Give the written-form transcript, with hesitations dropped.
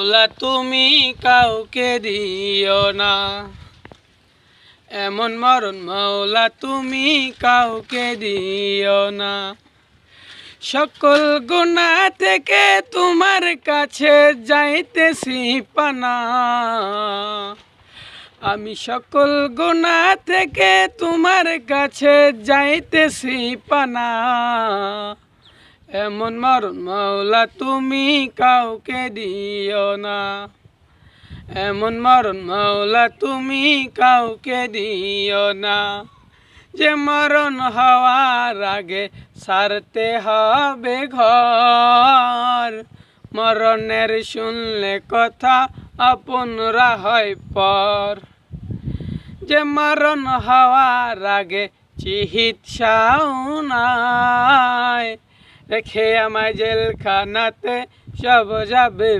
মাওলা তুমি কাউকে দিও না, এমন মরণ মাওলা তুমি কাউকে দিও না। সকল গুনাহ থেকে তোমার কাছে যাইতেছি পানা, আমি সকল গুনাহ থেকে তোমার কাছে যাইতেছি পানা। এমন মরণ মাওলা তুমি কাউকে দিও না, এমন মরণ মাওলা তুমি কাউকে দিও না। যে মরণ হওয়ার আগে ছাড়তে হবে ঘর, মরণের শুনলে কথা আপনরা হয় পর। যে মরণ হওয়ার আগে চিকিৎসাও নাই, রেখে আমায় জেলখানাতে সব যাবে।